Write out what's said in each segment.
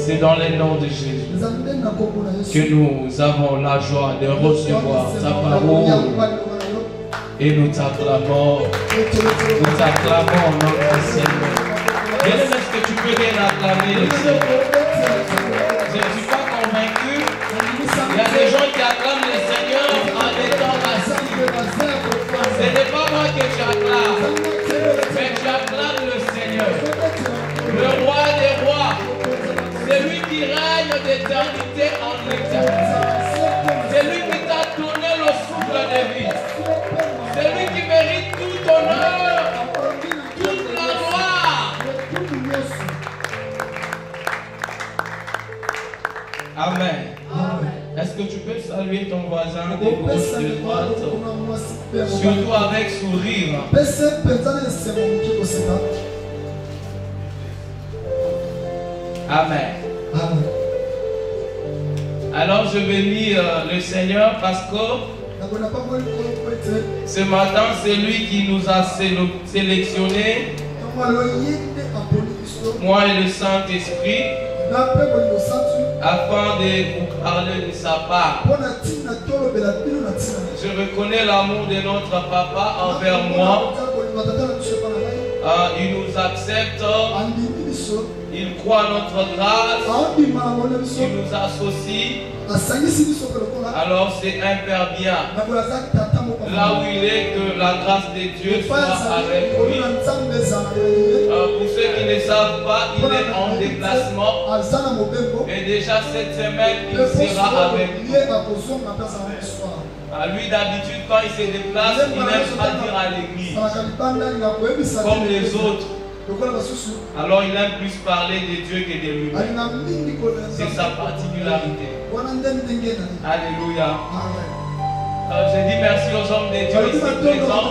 C'est dans le nom de Jésus que nous avons la joie de recevoir ta parole et nous t'acclamons notre Seigneur. Bien-aimé, est-ce que tu peux bien acclamer le Seigneur? Je ne suis pas convaincu. Il y a des gens qui acclament le Seigneur en étant assis. Ce n'est pas moi que tu acclames, mais tu acclames le Seigneur, le roi des rois, celui qui règne d'éternité en éternité, celui qui t'a donné le souffle de vie, celui qui mérite tout honneur, toute la gloire. Amen. Est-ce que tu peux saluer ton voisin de gauche, de droite, surtout avec sourire? Amen. Alors je bénis le Seigneur parce que ce matin c'est lui qui nous a sélectionnés, moi et le Saint-Esprit, afin de vous parler de sa part. Je reconnais l'amour de notre papa envers moi. Il nous accepte, il croit à notre grâce, il nous associe. Alors c'est un Père bien. Là où il est, que la grâce de Dieu soit avec lui. Pour ceux qui ne savent pas, il est en déplacement. Et déjà cette semaine, il sera avec nous. Lui d'habitude, quand il se déplace, il n'aime pas dire à l'église comme les autres. Alors il aime plus parler de Dieu que de lui-même. C'est sa particularité. Alléluia. Je dis merci aux hommes de Dieu ici présents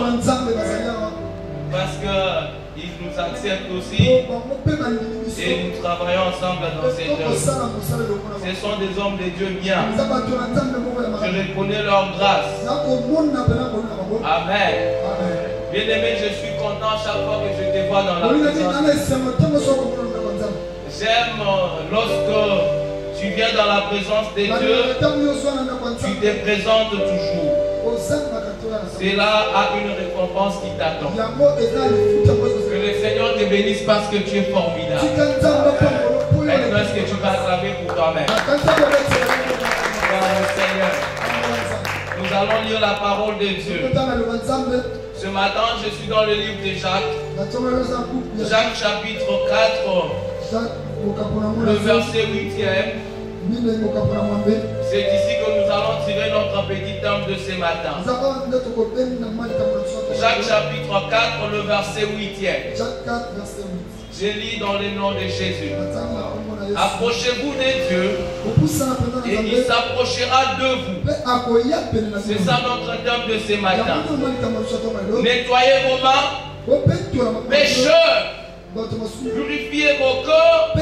parce qu'ils nous acceptent aussi et nous travaillons ensemble dans cette œuvre. Ce sont des hommes de Dieu bien. Je reconnais leur grâce. Amen. Bien-aimé, je suis content chaque fois que je te vois dans la présence. J'aime lorsque tu viens dans la présence de Dieu, tu te présentes toujours. Cela a une récompense qui t'attend. Que le Seigneur te bénisse parce que tu es formidable. Maintenant, est-ce que tu vas acclamer pour toi-même? Seigneur, nous allons lire la parole de Dieu. Ce matin, je suis dans le livre de Jacques. Jacques chapitre 4, le verset 8e. C'est ici que nous allons tirer notre petit thème de ce matin. Jacques chapitre 4, le verset 8e. Je lis dans le nom de Jésus. Approchez-vous de Dieu et il s'approchera de vous. C'est ça notre thème de ce matin. Nettoyez vos mains, pécheurs. Purifiez vos cœurs,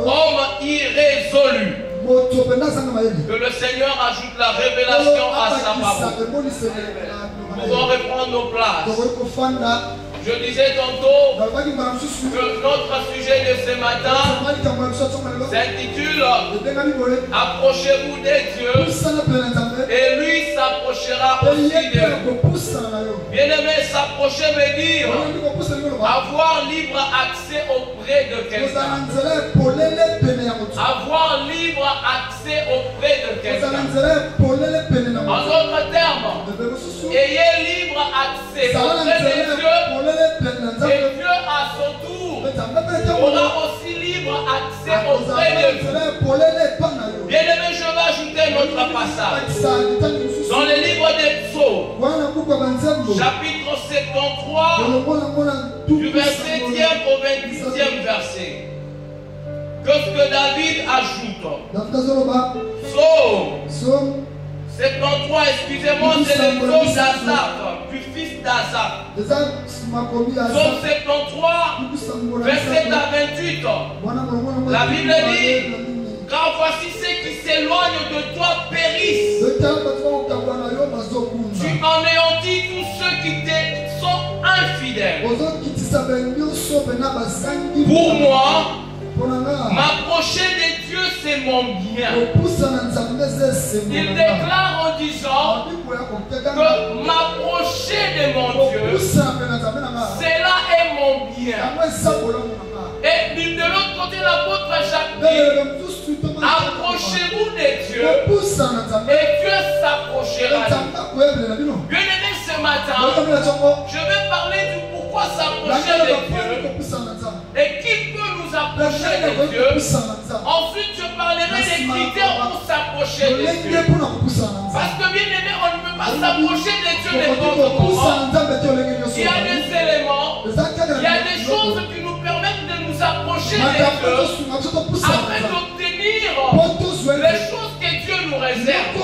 hommes irrésolus. Que le Seigneur ajoute la révélation à sa parole. Nous pouvons reprendre nos places. Je disais tantôt que notre sujet de ce matin s'intitule Approchez-vous de Dieu et lui s'approchera aussi de vous. Bien-aimé, s'approcher veut dire avoir libre accès auprès de quelqu'un. Avoir libre accès auprès de quelqu'un. En d'autres termes, ayez libre accès auprès de Dieu. Et Dieu à son tour aura aussi libre accès auprès de vous. Bien-aimé, je vais ajouter notre passage dans le livre des Psaumes, chapitre 73, du verset 10e au 26e verset. Qu'est-ce que David ajoute? Psaume 73, excusez-moi, c'est le psaume d'Asaph, du fils d'Asaph. Psaume 73, verset 28. La Bible dit, car voici ceux qui s'éloignent de toi périssent. Tu anéantis tous ceux qui te sont infidèles. Pour moi, m'approcher de c'est mon bien. Il déclare en disant que m'approcher de mon Dieu, cela est mon bien. Et de l'autre côté, l'apôtre Jacques dit, approchez-vous de Dieu et Dieu s'approchera de vous. Bien-aimé, ce matin, je vais parler du pourquoi s'approcher de Dieu et qui peut nous approcher de Dieu. Ensuite, je parlerai des critères pour s'approcher de Dieu. Parce que bien aimé, on ne peut pas s'approcher de Dieu n'importe comment. Il y a des éléments, il y a des choses qui nous permettent de nous approcher de Dieu afin d'obtenir les choses que Dieu nous réserve.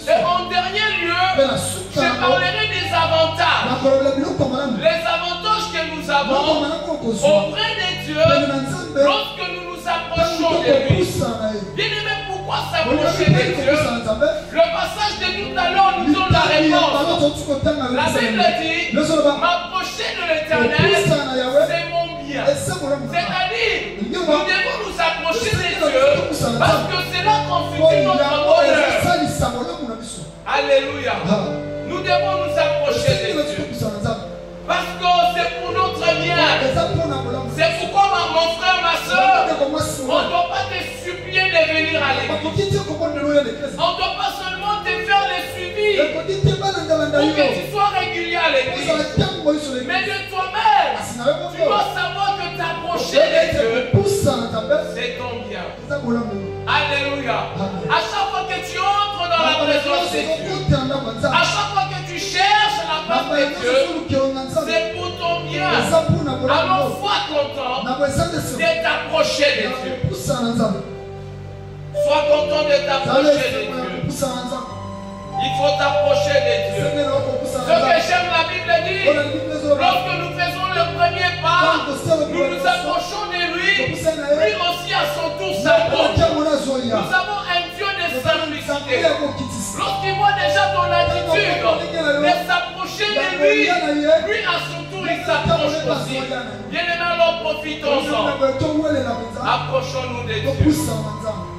Et en dernier lieu, je parlerai des avantages. Les avantages que nous avons auprès de Dieu lorsque nous nous approchons de lui. Bien aimé, pourquoi s'approcher de Dieu? Le passage de tout à l'heure nous donne la réponse. La Bible dit, m'approcher de l'Éternel, c'est mon bien. C'est-à-dire, nous devons nous approcher de Dieu parce que c'est là constitue notre bonheur. Alléluia. Nous devons nous approcher de Dieu parce que c'est pour notre bien. C'est pourquoi mon frère, ma soeur, on ne doit pas te supplier de venir à l'église. On ne doit pas seulement te faire le suivi pour que tu sois régulier à l'église. Mais de toi-même, tu dois savoir que t'approcher de Dieu, c'est ton bien. Alléluia. À chaque fois que tu entres dans la présence de Dieu, à chaque fois que tu cherches la face de Dieu, c'est pour ton bien. Alors sois content de t'approcher de Dieu. Sois content de t'approcher de Dieu. Il faut t'approcher de Dieu. Ce que j'aime, la Bible dit, lorsque nous faisons le premier pas, nous nous approchons de lui, lui aussi à son tour s'approche. Nous avons un Dieu de simplicité. Lorsqu'il voit déjà ton attitude de s'approcher de lui, lui à son tour il s'approche aussi. Bien aimé, alors profitons-en. Approchons-nous de Dieu.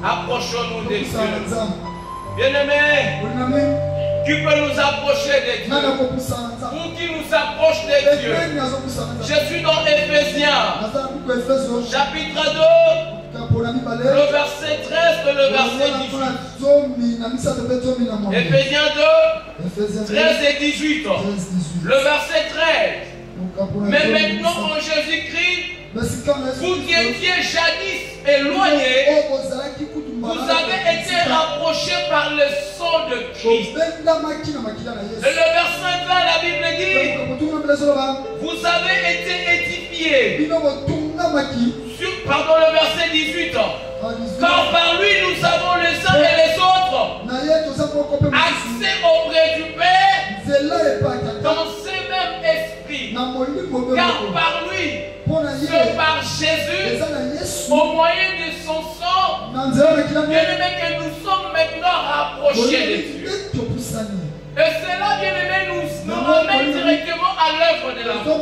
Approchons-nous de Dieu. Bien aimé, qui peut nous approcher de Dieu? Pour qui nous approche de Dieu? Je suis dans Éphésiens, chapitre 2, le verset 13 et le verset 18. Éphésiens 2, 13 et 18. Le verset 13. Mais maintenant en Jésus-Christ, vous qui étiez jadis éloignés, vous avez été rapprochés par le sang de Christ. Et le verset 20, la Bible dit, vous avez été édifiés. Pardon, le verset 18. Car par lui nous avons les uns et les autres accès auprès du Père dans ces mêmes esprits. Car par lui, c'est par Jésus, au moyen de son sang, bien aimé, que nous sommes maintenant rapprochés de Dieu. Et cela, bien aimé, nous ramène directement à l'œuvre de la croix.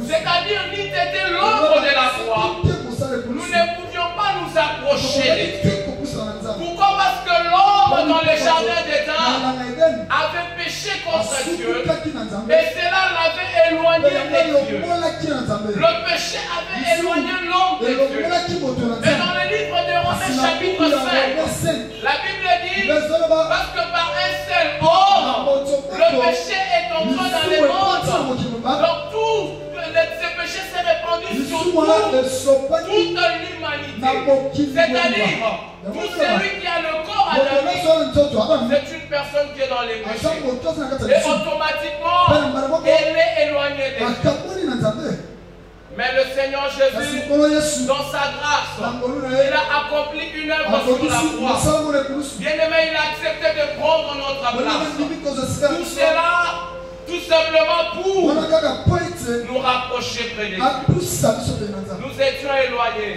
C'est-à-dire, ni c'était l'œuvre de la croix, nous ne pouvions pas nous approcher de Dieu. Pourquoi? Parce que l'homme dans le jardin d'Éden avait péché contre Dieu et cela l'avait éloigné de Dieu. Le péché avait éloigné l'homme de Dieu. Et dans le livre de Romains chapitre 5, la Bible dit, parce que par un seul homme, le péché est entré dans le monde. Donc tout ce péché s'est répandu sur toute l'humanité. C'est-à-dire, tout celui qui a le corps adamique, c'est une personne qui est dans les péchés. Et automatiquement, elle est éloignée de Dieu. Mais le Seigneur Jésus, dans sa grâce, il a accompli une œuvre sur la croix. Bien aimé, il a accepté de prendre notre place. Tout cela, tout simplement pour nous rapprocher près de Dieu. Nous étions éloignés.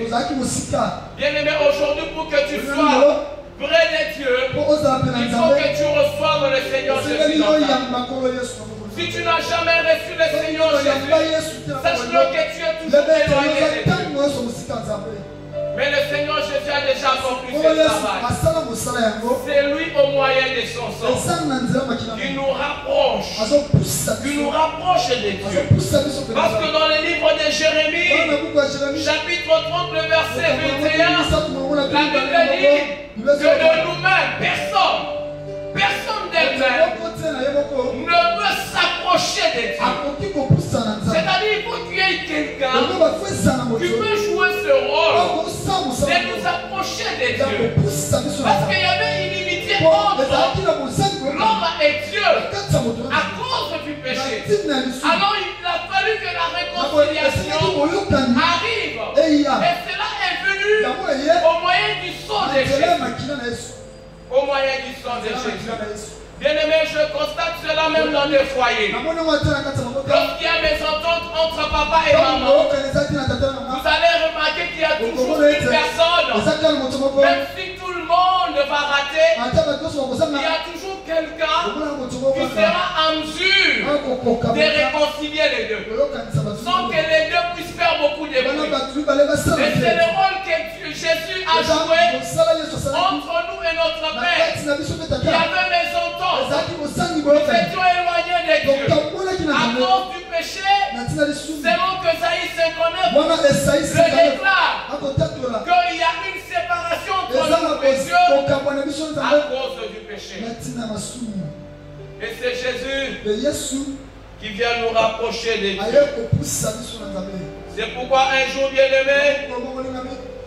Bien aimé, aujourd'hui, pour que tu sois près de Dieu, il faut que tu reçoives le Seigneur Jésus dans ta vie. Si tu n'as jamais reçu le Seigneur Jésus, sache-le que tu es toujours éloigné de Dieu. Mais le Seigneur Jésus a déjà accompli ce travail. C'est lui au moyen de son sang qui nous rapproche de Dieu. Parce que dans le livre de Jérémie, chapitre 30, le verset 21, la Bible dit que de nous-mêmes, personne d'elle-même ne peut s'approcher de Dieu. C'est-à-dire qu'il faut qu'il y ait quelqu'un qui peut jouer ce rôle de nous approcher de Dieu. Parce qu'il y avait une inimitié entre l'homme et Dieu à cause du péché. Alors il a fallu que la réconciliation arrive. Et cela est venu au moyen du sang de Jésus. Au moyen du sang de Jésus. Bien-aimé, je constate cela même dans les foyers. Lorsqu'il y a des ententes entre papa et maman, vous allez remarquer qu'il y a toujours une personne, même si tout le monde va rater, il y a toujours quelqu'un qui sera en mesure de réconcilier les deux, sans que les deux puissent faire beaucoup de bruit. Et c'est le rôle que Jésus a joué entre nous et notre Père. Il y avait des ententes. Nous étions éloignés de Dieu à cause du péché. Selon que Isaïe 59 le déclare qu'il y a une séparation entre nous et Dieu à cause du péché. Et c'est Jésus qui vient nous rapprocher de Dieu. C'est pourquoi un jour, bien-aimé,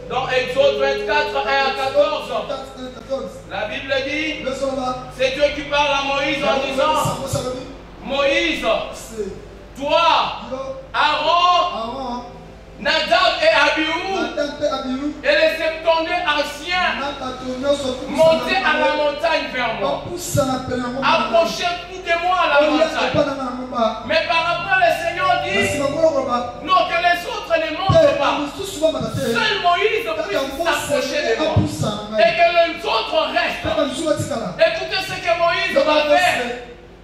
dans Exode 24, 1 à 14, la Bible dit, c'est Dieu qui parle à Moïse en disant, Moïse, toi, Aaron, Nadab et Abihu et les 70 anciens montez à la montagne vers moi. Approchez-vous de moi à la montagne. Mais par après le Seigneur dit, non, que les autres ne montent pas. Seul Moïse puisse s'approcher de moi. Et que les autres restent. Écoutez ce que Moïse va faire.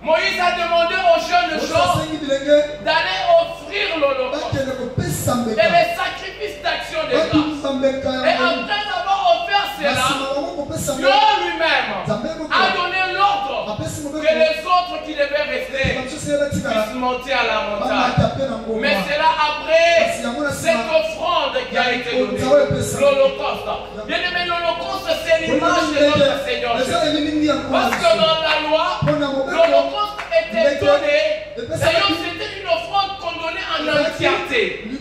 Moïse a demandé aux jeunes gens d'aller offrir l'holocauste et les sacrifices d'action de grâce. Et après avoir offert cela, Dieu lui-même a donné l'ordre que les autres qui devaient rester puissent monter à la montagne. Mais c'est là après cette offrande qui a été donnée, l'holocauste. Bien aimé, l'holocauste c'est l'image de notre Seigneur Jésus. Parce que dans la loi, l'holocauste était donné. D'ailleurs, c'était une offrande qu'on donnait en entièreté. Et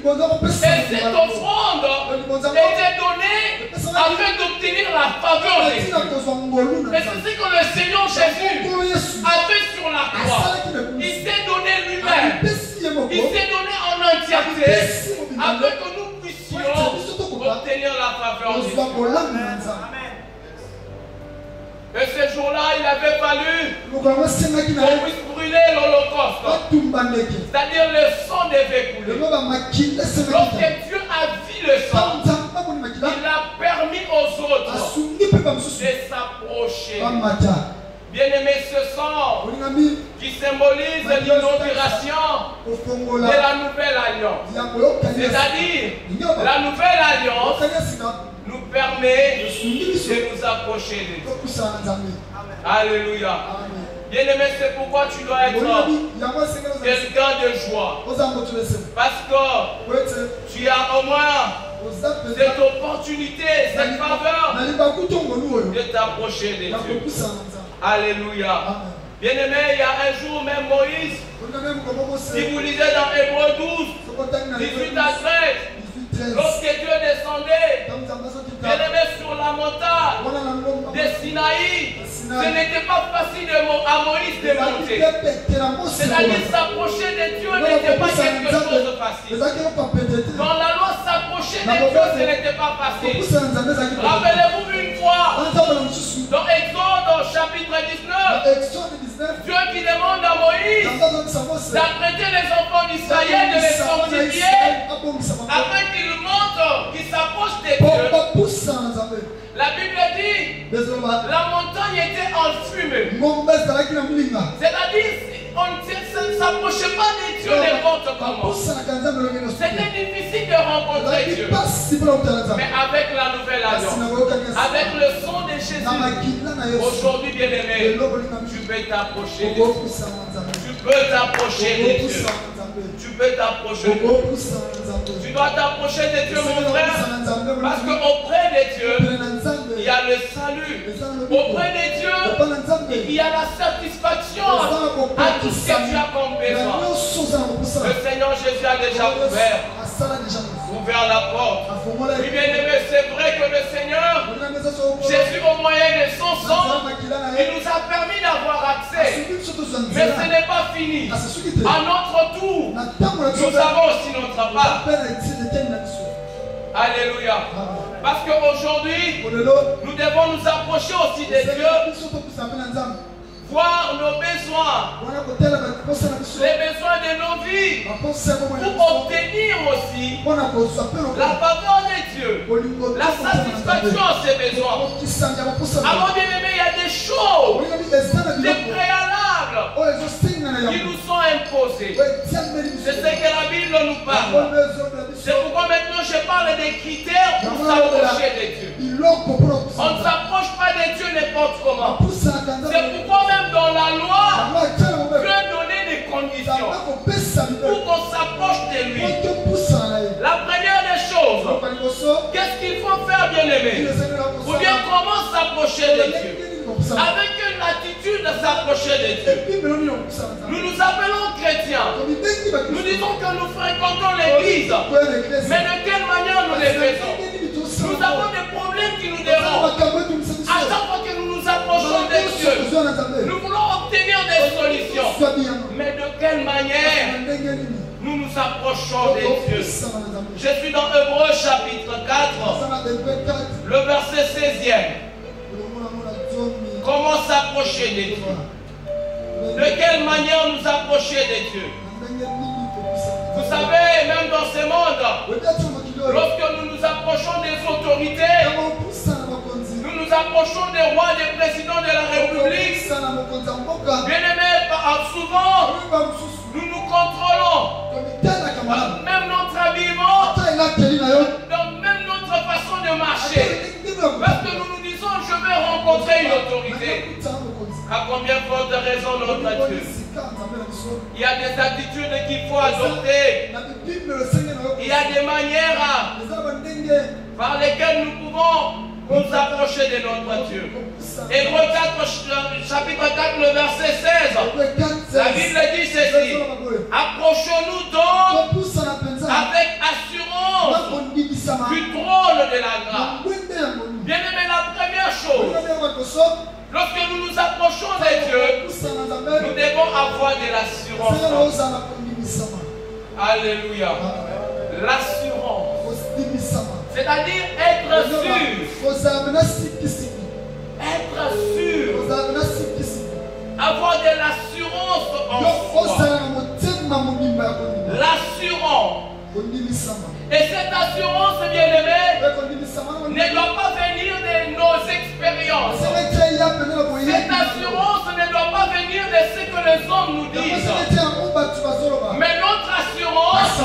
cette offrande était donnée afin d'obtenir la faveur de Dieu. Et c'est ce que le Seigneur Jésus a fait sur la croix. Il s'est donné lui-même. Il s'est donné en entièreté afin que nous puissions obtenir la faveur de Dieu. Et ce jour-là, il avait fallu qu'on puisse brûler l'holocauste. C'est-à-dire le sang devait couler. Lorsque Dieu a vu le sang, il a permis aux autres de s'approcher. Bien-aimé, ce sang qui symbolise l'inauguration de la nouvelle alliance. C'est-à-dire, la nouvelle alliance nous permet de nous approcher de Dieu. Alléluia. Bien-aimé, c'est pourquoi tu dois être quelqu'un de joie. Parce que tu as au moins cette opportunité, cette faveur de t'approcher de Dieu. Alléluia. Bien-aimé, il y a un jour même Moïse, si vous lisez dans Hébreu 12, 18 à 13, lorsque Dieu descendait, bien-aimé, sur la montagne de Sinaï, ce n'était pas facile à Moïse de monter. C'est-à-dire s'approcher de Dieu n'était pas quelque chose de facile. Dans la loi, s'approcher de Dieu, ce n'était pas facile. Rappelez-vous une fois, dans Exode chapitre 19, Dieu qui demande à Moïse d'apprêter les enfants d'Israël, de les sanctifier, afin qu'ils montent, qu'ils s'approchent de Dieu. La Bible dit, la montagne était en fumée. C'est-à-dire, on ne s'approchait pas de Dieu n'importe comment. C'était difficile de rencontrer Dieu. Mais avec la nouvelle alliance, avec le sang de Jésus, aujourd'hui, bien-aimé, tu peux t'approcher de Dieu. Tu peux t'approcher de Dieu. Tu peux t'approcher de Dieu. Tu dois t'approcher de Dieu, mon frère, parce qu'auprès de Dieu, il y a le salut. Auprès de Dieu, il y a la satisfaction à tout ce que tu as comme besoin. Le Seigneur Jésus a déjà ouvert la porte. Oui, bien-aimé, c'est vrai que le Seigneur, Jésus, au moyen de son sang, il nous a permis d'avoir accès. Mais ce n'est pas fini. À notre tour, nous avons aussi notre part. Alléluia. Parce qu'aujourd'hui, nous devons nous approcher aussi de Dieu, voir nos besoins, les besoins de nos vies, pour obtenir aussi la faveur de Dieu, la satisfaction à ces besoins. Alors, bien aimé, il y a des choses, des préalables qui nous sont imposés. C'est ce que la Bible nous parle. C'est pourquoi maintenant je parle des critères pour s'approcher de Dieu. On ne s'approche pas de Dieu n'importe comment. C'est pourquoi même dans la loi, Dieu a donné des conditions pour qu'on s'approche de lui. La première des choses, qu'est-ce qu'il faut faire, bien-aimé? Ou bien comment s'approcher de Dieu? Avec une attitude de s'approcher de Dieu. Nous nous appelons chrétiens. Nous disons que nous fréquentons l'église. Mais de quelle manière nous les faisons? Nous avons des problèmes qui nous dérangent. À chaque fois que nous nous approchons de Dieu, nous voulons obtenir des solutions. Mais de quelle manière nous nous approchons de Dieu? Je suis dans Hébreux chapitre 4, le verset 16e. Comment s'approcher de Dieu? De quelle manière nous approcher de Dieu? Vous savez, même dans ce monde, lorsque nous nous approchons des autorités, nous nous approchons des rois, des présidents de la République, bien aimés, souvent, nous nous contrôlons. Même notre habillement, même notre façon de marcher. Parce que nous nous disons, je vais rencontrer une autorité. À combien de raisons notre Dieu? Il y a des attitudes qu'il faut adopter. Il y a des manières par lesquelles nous pouvons nous approcher de notre Dieu. Hébreux 4, chapitre 4, le verset 16. La Bible dit ceci. Approchons-nous donc avec assurance du trône de la grâce. Bien aimé, la première chose, lorsque nous nous approchons de Dieu, nous devons avoir de l'assurance. Alléluia. L'assurance. C'est-à-dire être sûr. Être sûr. Avoir de l'assurance en soi. L'assurance. Et cette assurance, bien-aimée, ne doit pas venir de nos expériences. Cette assurance ne doit pas venir de ce que les hommes nous disent. Mais notre assurance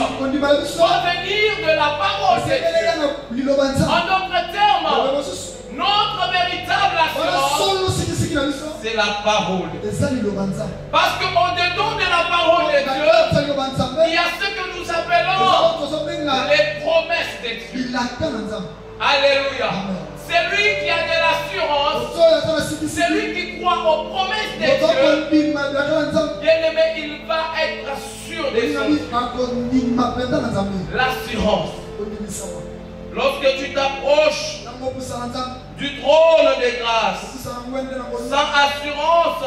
doit venir de la parole de Dieu. En d'autres termes, notre véritable assurance, c'est la parole. Parce qu'au-dedans de la parole de Dieu, il y a ce que nous appelons les promesses de Dieu. Alléluia. C'est lui qui a de l'assurance. C'est lui qui croit aux promesses de Dieu. Bien aimé, il va être sûr des choses. L'assurance. Lorsque tu t'approches du trône de grâce, sans assurance,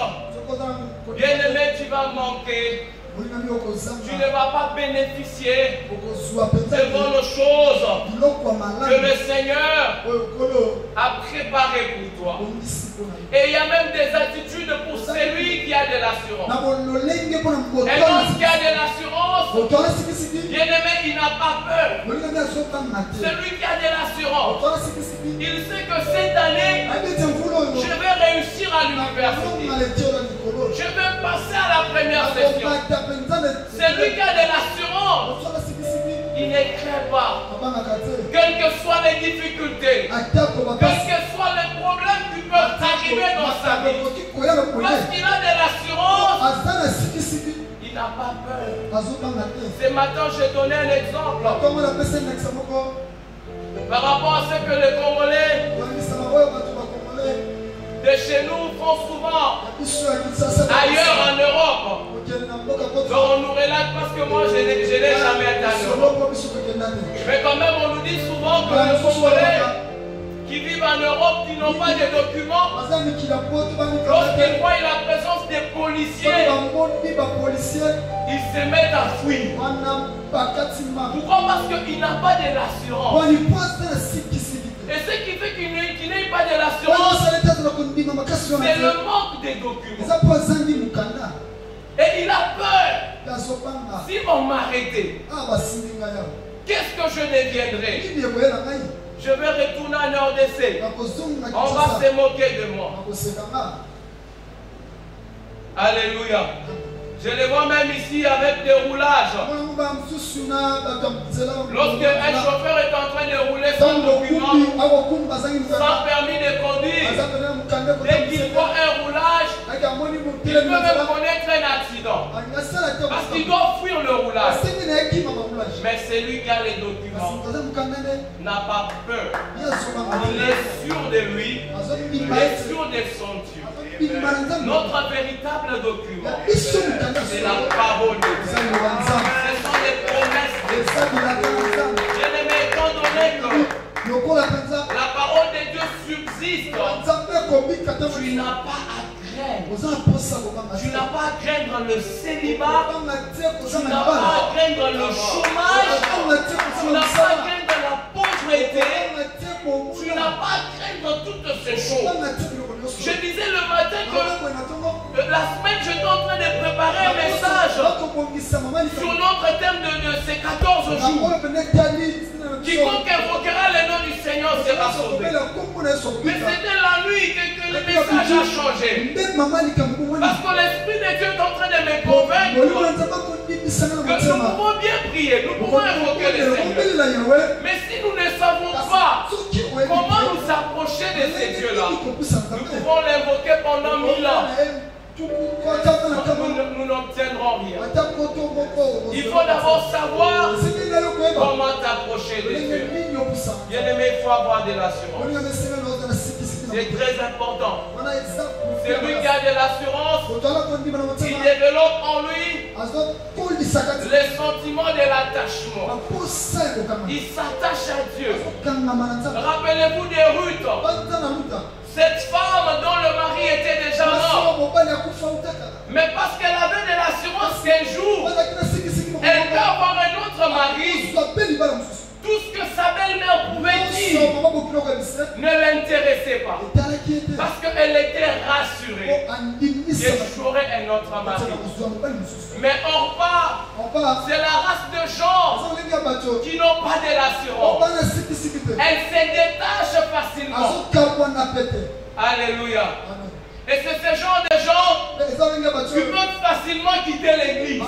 bien aimé, tu vas manquer. Tu ne vas pas bénéficier de bonnes choses que le Seigneur a préparées pour toi. Et il y a même des attitudes pour celui qui a de l'assurance. Et l'homme qui a de l'assurance, bien aimé, il n'a pas peur. Celui qui a de l'assurance, il sait que cette année, je vais réussir à l'université. Je vais passer à la première session. Celui qui a de l'assurance, il ne craint pas. quelles que soient les difficultés, quels que soient les problèmes qui peuvent arriver dans sa vie, parce qu'il a de l'assurance, il n'a pas peur. Ce matin, j'ai donné un exemple par rapport à ce que les Congolais de chez nous font souvent ailleurs en Europe. Donc on nous relate parce que moi je n'ai jamais été en Europe. Mais quand même on nous dit souvent que les Congolais qui vivent en Europe, qui n'ont pas de documents, lorsqu'ils voient la présence des policiers, ils se mettent à fuir. Pourquoi? Parce qu'il n'a pas de l'assurance. Et ce qui fait qu'il n'ait pas de l'assurance, c'est le manque de documents. Et il a peur. S'ils vont m'arrêter, qu'est-ce que je deviendrai? Je vais retourner en RDC. On va se moquer de moi. Alléluia. Je les vois même ici avec des roulages. Lorsque un chauffeur est en train de rouler sans document, sans permis de conduire, dès qu'il voit un roulage, il peut même connaître un accident. Parce qu'il doit fuir le roulage. Mais celui qui a les documents n'a pas peur. Il est sûr de lui, il est sûr de son Dieu. Notre véritable document, c'est la parole de Dieu. Ce sont les promesses de Dieu. Bien-aimé, étant donné que la parole de Dieu subsiste, tu n'as pas à craindre. Tu n'as pas à craindre le célibat. Tu n'as pas à craindre le chômage. Tu n'as pas à craindre la pauvreté. Tu n'as pas à craindre toutes ces choses. Je disais le matin que la semaine, j'étais en train de préparer un message sur notre thème de ces 14 jours. Quiconque invoquera le nom du Seigneur sera sauvé. Mais c'était la nuit que le message a changé. Parce que l'Esprit de Dieu est en train de me convaincre que nous pouvons bien prier, nous pouvons invoquer le Seigneur. Mais si nous ne savons pas comment nous approcher de ces dieux-là, nous pouvons l'invoquer pendant 1000 ans. Nous n'obtiendrons rien. Il faut d'abord savoir comment t'approcher de Dieu. Bien-aimé, il faut avoir de l'assurance. C'est très important. Celui qui a de l'assurance, il développe en lui le sentiment de l'attachement. Il s'attache à Dieu. Rappelez-vous de Ruth. Cette femme dont le mari était déjà mort. Mais parce qu'elle avait de l'assurance qu'un jour, elle peut avoir un autre mari. Tout ce que sa belle-mère pouvait dire ne l'intéressait pas. Parce qu'elle était rassurée. Et j'aurai un autre mari. Mais Orpa, c'est la race de gens qui n'ont pas de l'assurance. Elle se détache facilement. Alléluia. Et c'est ce genre de gens qui peuvent facilement quitter l'église.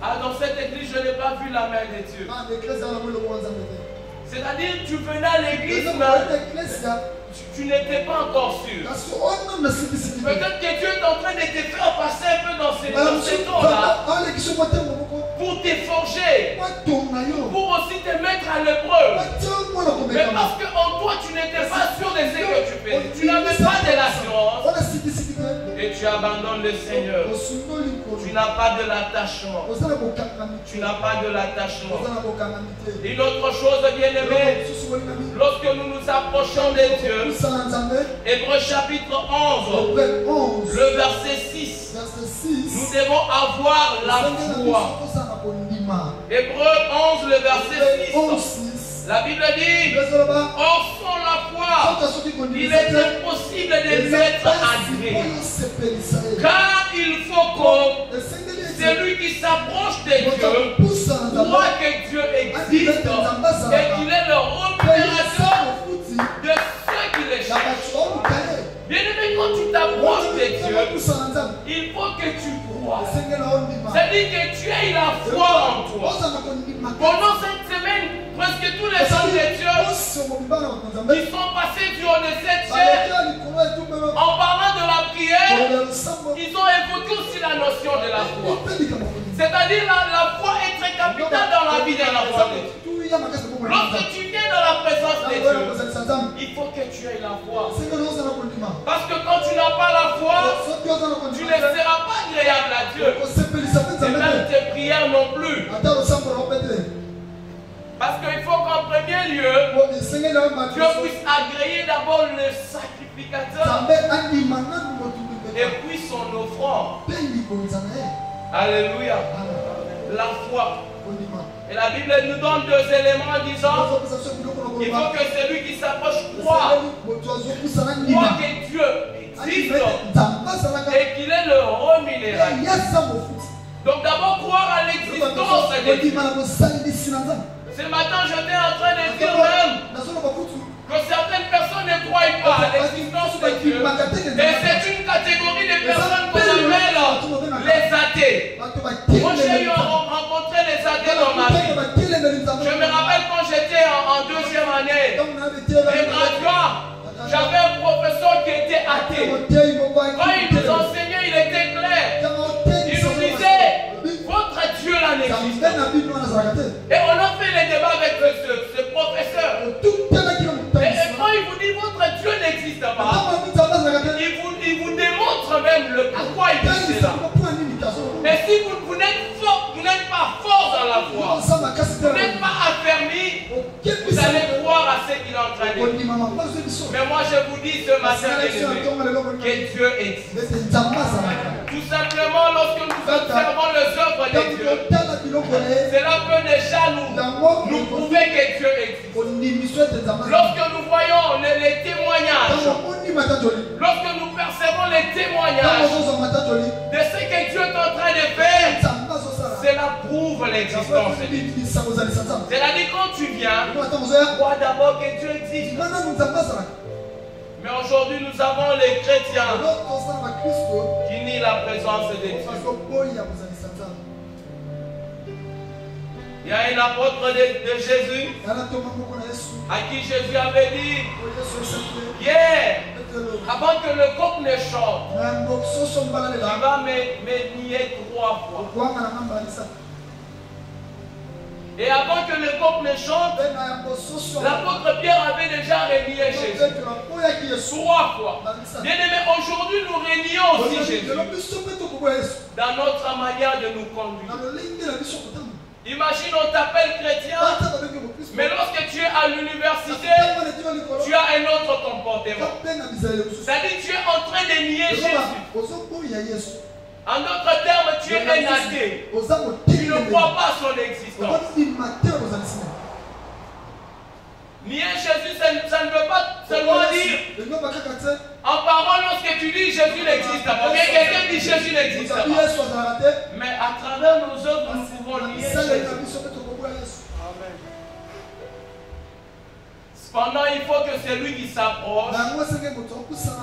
Ah, dans cette église, je n'ai pas vu la main de Dieu. C'est-à-dire, tu venais à l'église, mais tu n'étais pas encore sûr. Peut-être que Dieu est en train de te faire passer un peu dans ces temps-là pour te forger, pour aussi te mettre à l'épreuve. Mais parce qu'en toi, tu n'étais pas sûr de ce que tu faisais. Tu n'avais pas de l'assurance. Et tu abandonnes le Seigneur. Tu n'as pas de l'attachement. Tu n'as pas de l'attachement. Une autre chose, bien-aimé, lorsque nous nous approchons de Dieu, Hébreux chapitre 11, le verset 6, nous devons avoir la foi. Hébreux 11, le verset 6. La Bible dit, or sans la foi, il est impossible de lui être agréé. Car il faut que celui qui s'approche de Dieu croit que Dieu existe et qu'il est le rémunérateur de ceux qui le cherchent. Bien-aimé, quand tu t'approches de Dieu, il faut que tu crois. C'est-à-dire que tu aies la foi en toi. Pendant cette semaine, Presque tous les hommes de Dieu qui sont passés du haut de cette chair, en parlant de la prière, ils ont évoqué aussi la notion de la foi. C'est-à-dire la foi est très capitale dans la vie d'un enfant de Dieu. Lorsque tu viens dans la présence de Dieu, il faut que tu aies la foi. Parce que quand tu n'as pas la foi, tu ne seras pas agréable à Dieu. Et même tes prières non plus. Parce qu'il faut qu'en premier lieu, Dieu puisse agréer d'abord le sacrificateur et puis son offrande. Alléluia. La foi. Et la Bible nous donne deux éléments en disant il faut que celui qui s'approche croit que Dieu existe et qu'il est le remunérateur. Donc d'abord croire à l'existence de Dieu. Ce matin j'étais en train de dire même que certaines personnes ne croient pas à l'existence de Dieu. Et c'est une catégorie de personnes qu'on appelle les athées. Moi j'ai eu rencontré les athées dans ma vie. Je me rappelle quand j'étais en deuxième année de graduat, j'avais un professeur qui était athée. Quand il nous enseignait, il était clair. Il nous disait, votre Dieu là n'existe pas. Et on a fait les débats avec ce professeur. Et quand il vous dit votre Dieu n'existe pas, il vous démontre même le pourquoi il dit cela. Mais si vous n'êtes pas fort dans la foi, vous n'êtes pas affermi, vous allez croire à ce qu'il est en train de dire. Mais moi je vous dis ce matin, que Dieu existe. Tout simplement, lorsque nous observons les œuvres de Dieu, cela peut déjà nous prouver que Dieu existe. Lorsque nous voyons les témoignages, lorsque nous percevons les témoignages de ce que Dieu est en train de faire, cela prouve l'existence de Dieu. C'est-à-dire quand tu viens, crois d'abord que Dieu existe. Mais aujourd'hui nous avons les chrétiens qui nient la présence de Dieu. Il y a un apôtre de Jésus à qui Jésus avait dit hier, avant que le coq ne chante, tu vas me nier 3 fois. Et avant que le coq ne chante, l'apôtre Pierre avait déjà renié Jésus 3 fois. Bien aimé, aujourd'hui nous rénions aussi Jésus dans notre manière de nous conduire. Imagine, on t'appelle chrétien, mais lorsque tu es à l'université, tu as un autre comportement. C'est-à-dire tu es en train de nier Jésus. En d'autres termes, tu es un athée. Tu ne crois pas à son existence. Nier Jésus, ça ne veut pas seulement dire en parole lorsque tu dis Jésus n'existe pas. Bien quelqu'un dit Jésus n'existe pas. Mais à travers nos œuvres, nous pouvons nier Jésus. Cependant, il faut que celui qui s'approche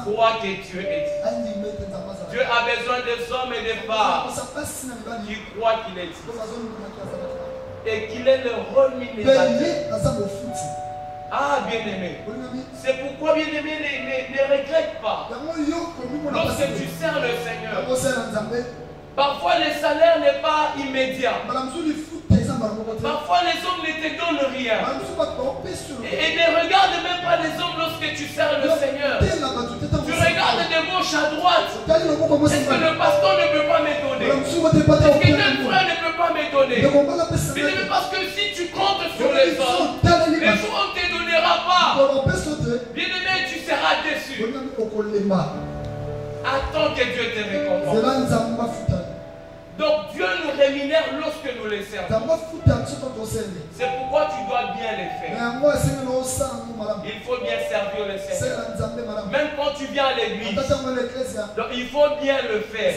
croit que Dieu existe. Dieu a besoin des hommes et des femmes qui croient qu'il existe et qu'il est le remunérateur. Ah, bien-aimé. C'est pourquoi, bien-aimé, ne regrette pas. Lorsque tu sers le Seigneur, parfois le salaire n'est pas immédiat. Parfois les hommes ne te donnent rien. Et ne regarde même pas les hommes lorsque tu sers le Seigneur. Tu regardes de gauche à droite. Est-ce que le pasteur ne peut pas me donner? Est-ce que tel frère ne peut pas me donner? Mais parce que si tu comptes sur les hommes, les gens ne te donnera pas. Bien-aimé, tu seras déçu. Attends que Dieu te récompense. Donc Dieu nous rémunère lorsque nous les servons. C'est pourquoi tu dois bien les faire. Il faut bien servir le Seigneur. Même quand tu viens à l'église, donc il faut bien le faire.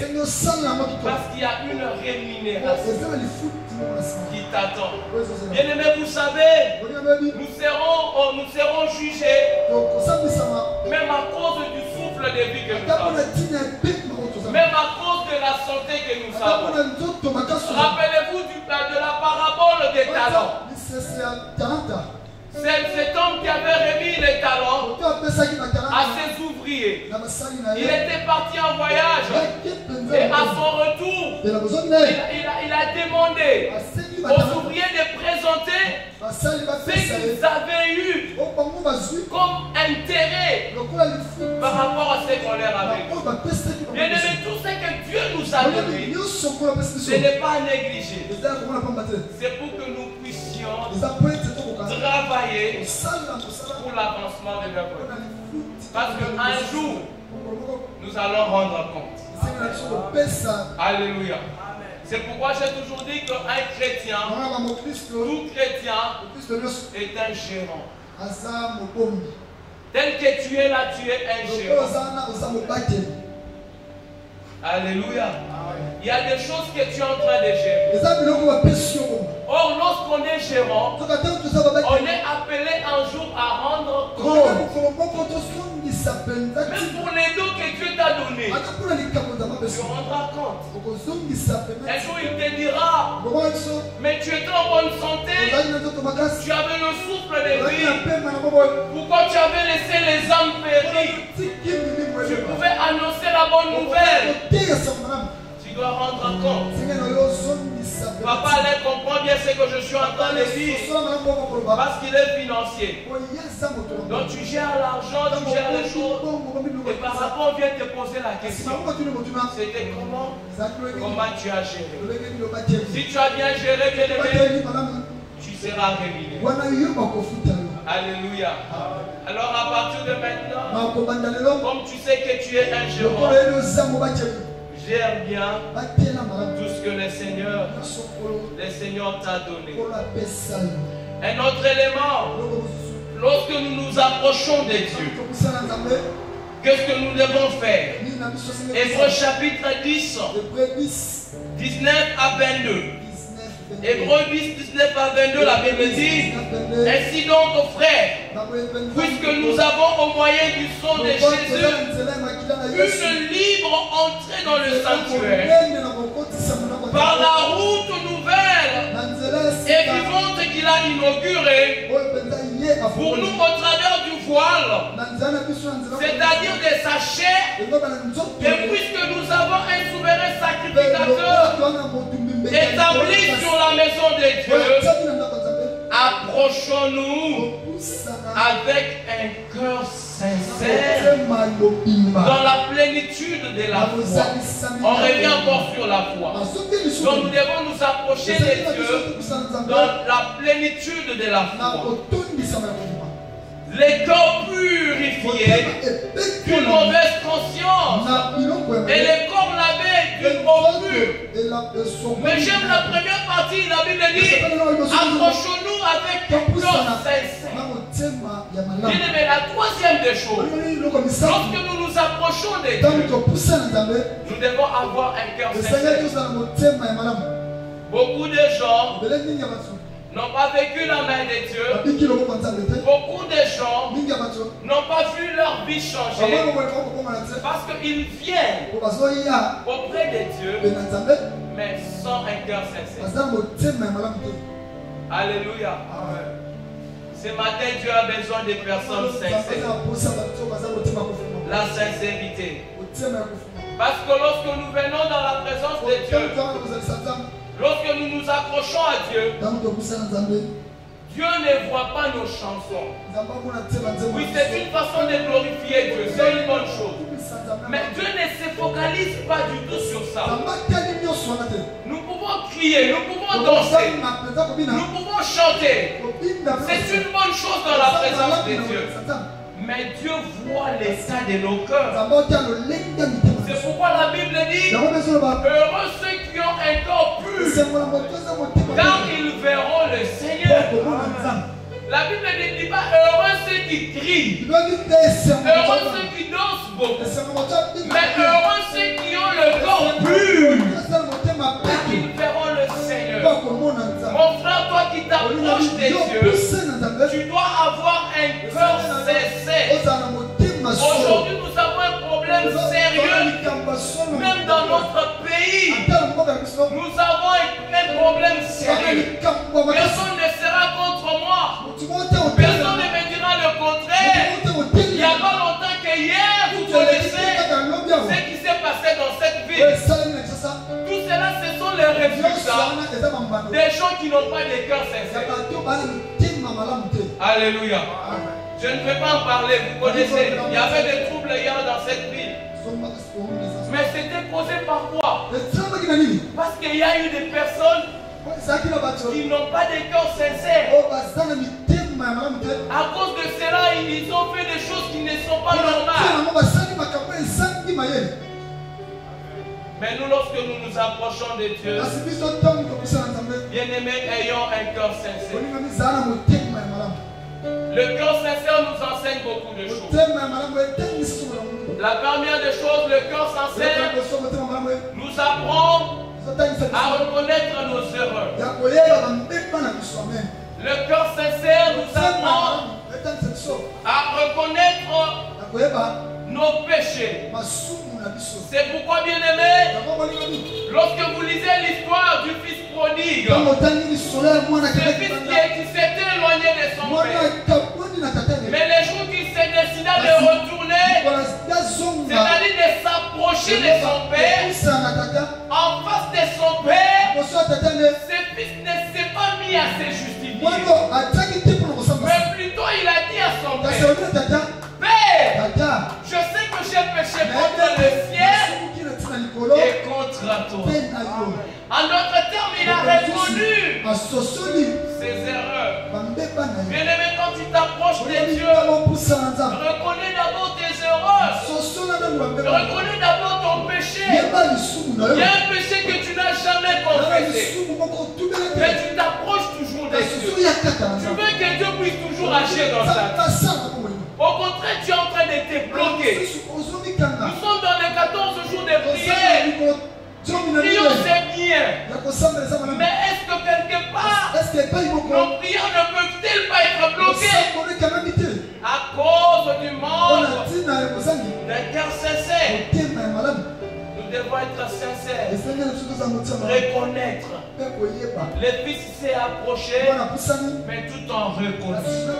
Parce qu'il y a une rémunération qui t'attend. Bien aimé, vous savez, nous serons jugés même à cause du souffle de vie que nous avons. Même à cause de la santé que nous avons. Rappelez-vous de la parabole des talents. Cet homme qui avait remis les talents à ses ouvriers, il était parti en voyage et à son retour, il a demandé aux ouvriers de présenter ce qu'ils avaient eu comme intérêt par rapport à ce qu'on leur avait dit. Bien aimé, tout ce que Dieu nous a donné, ce n'est pas à négliger. C'est pour que nous puissions travailler pour l'avancement de l'œuvre. Parce qu'un jour, nous allons rendre compte. Alléluia. C'est pourquoi j'ai toujours dit qu'un chrétien, tout chrétien est un gérant. Tel que tu es là, tu es un gérant. Alléluia. Il y a des choses que tu es en train de gérer. Or, lorsqu'on est gérant, on est appelé un jour à rendre compte. Même pour les dons que Dieu t'a donnés, tu rendras compte. Un jour, il te dira, mais tu étais en bonne santé, tu avais le souffle de vie. Pourquoi tu avais laissé les âmes périr? Tu pouvais annoncer la bonne nouvelle. Tu dois rendre compte. Papa, elle comprend bien ce que je suis en train de dire. Parce qu'il est financier. Donc tu gères l'argent, tu gères les choses. Et par rapport, on vient te poser la question. C'était comment? Comment tu as géré? Si tu as bien géré, bien aimé, tu seras rémunéré. Alléluia. Alors à partir de maintenant, comme tu sais que tu es un gérant, gère bien tout ce que le Seigneur t'a donné. Un autre élément, lorsque nous nous approchons de Dieu, qu'est-ce que nous devons faire? Hébreux chapitre 10, 19 à 22. Hébreux 10, 19 à 22, la Bible dit: ainsi donc, frères, puisque nous avons au moyen du sang de Jésus une libre entrée dans le sanctuaire, par la route nouvelle et vivante qu'il a inaugurée pour nous au travers du voile, c'est-à-dire de sa chair, et puisque nous avons un souverain sacrificateur établi sur la maison de Dieu, approchons-nous avec un cœur sincère dans la plénitude de la foi. On revient encore sur la foi. Donc nous devons nous approcher de Dieu dans la plénitude de la foi. Les corps purifiés d'une mauvaise conscience et les corps lavés d'une eau pure. Mais j'aime la première partie, la Bible dit: approchons-nous avec un cœur sincère. Mais la troisième des choses, lorsque nous nous approchons de Dieu, nous devons avoir un cœur sincère. Beaucoup de gens n'ont pas vécu la main de Dieu. Beaucoup de gens n'ont pas vu leur vie changer parce qu'ils viennent auprès de Dieu, mais sans un cœur sincère. Alléluia. Ce matin, Dieu a besoin de personnes sincères. La sincérité. Parce que lorsque nous venons dans la présence de Dieu, lorsque nous nous approchons à Dieu, Dieu ne voit pas nos chansons. Oui, c'est une façon de glorifier Dieu, c'est une bonne chose. Mais Dieu ne se focalise pas du tout sur ça. Nous pouvons crier, nous pouvons danser, nous pouvons chanter. C'est une bonne chose dans la présence de Dieu. Mais Dieu voit l'état de nos cœurs. C'est pourquoi la Bible dit: heureux ceux qui ont un corps pur, car ils verront le Seigneur. La Bible ne dit pas heureux ceux qui crient, heureux ceux qui dansent beaucoup, mais heureux ceux qui ont le corps pur, car ils verront le Seigneur. Mon frère, toi qui t'approches de Dieu, tu dois avoir un cœur sincère. Aujourd'hui, nous avons un problème sérieux, même dans notre pays. Nous avons un problème sérieux. Personne ne sera le résultat des gens qui n'ont pas de cœur sincère. Alléluia. Je ne vais pas en parler, vous connaissez. Il y avait des troubles hier dans cette ville. Mais c'était causé par quoi? Parce qu'il y a eu des personnes qui n'ont pas de cœur sincère. À cause de cela, ils ont fait des choses qui ne sont pas normales. Mais nous, lorsque nous nous approchons de Dieu, bien-aimés, ayons un cœur sincère. Le cœur sincère nous enseigne beaucoup de choses. La première des choses, le cœur sincère nous apprend à reconnaître nos erreurs. Le cœur sincère nous apprend à reconnaître nos péchés. C'est pourquoi, bien-aimés, lorsque vous lisez l'histoire du fils prodigue, ce fils qui s'était éloigné de son père, mais les jours qu'il s'est décidé de retourner, c'est-à-dire de s'approcher de son père, en face de son père, ce fils ne s'est pas mis à se justifier. Mais plutôt il a dit à son père, Père, je sais que j'ai péché contre le ciel et contre toi. En d'autres termes, il a reconnu ses erreurs. Bien-aimé, quand tu t'approches de Dieu, reconnais d'abord tes erreurs. Reconnais d'abord ton péché. Il y a un péché que tu n'as jamais confessé. Mais tu t'approches toujours de Dieu. Tu veux que Dieu puisse toujours agir dans ta vie. Au contraire, tu es en train de te bloquer. Nous sommes dans les 14 jours de prière. Prions, c'est bien. Mais est-ce que quelque part, nos prières ne peuvent-elles pas être bloquées à cause du manque d'un cœur sincère? Nous devons être sincères, reconnaître. Le fils s'est approché, mais tout en reconnaissant.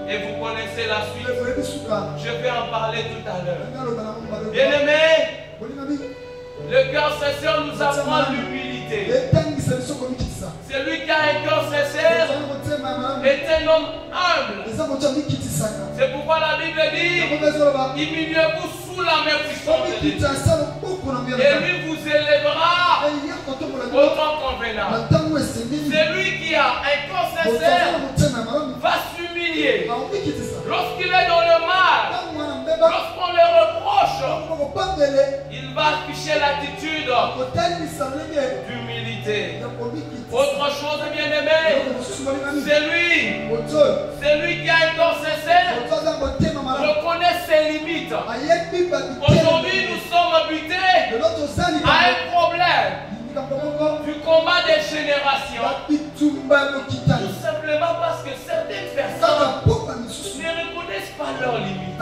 Et vous connaissez la suite. Je vais en parler tout à l'heure. Bien-aimés, le cœur sincère nous apprend l'humilité. Celui qui a un cœur sincère est un homme humble. C'est pourquoi la Bible dit, humiliez-vous sous la main puissante de Dieu. Et lui vous élèvera autant convenable. Celui qui a un cœur sincère va s'humilier. Lorsqu'il est dans le mal, lorsqu'on le reproche, il va afficher l'attitude d'humilité. Autre chose, bien-aimé, celui qui a un cœur sincère reconnaît ses limites. Aujourd'hui, nous sommes butés à un problème du combat des générations. Tout simplement parce que certaines personnes ne reconnaissent pas leurs limites.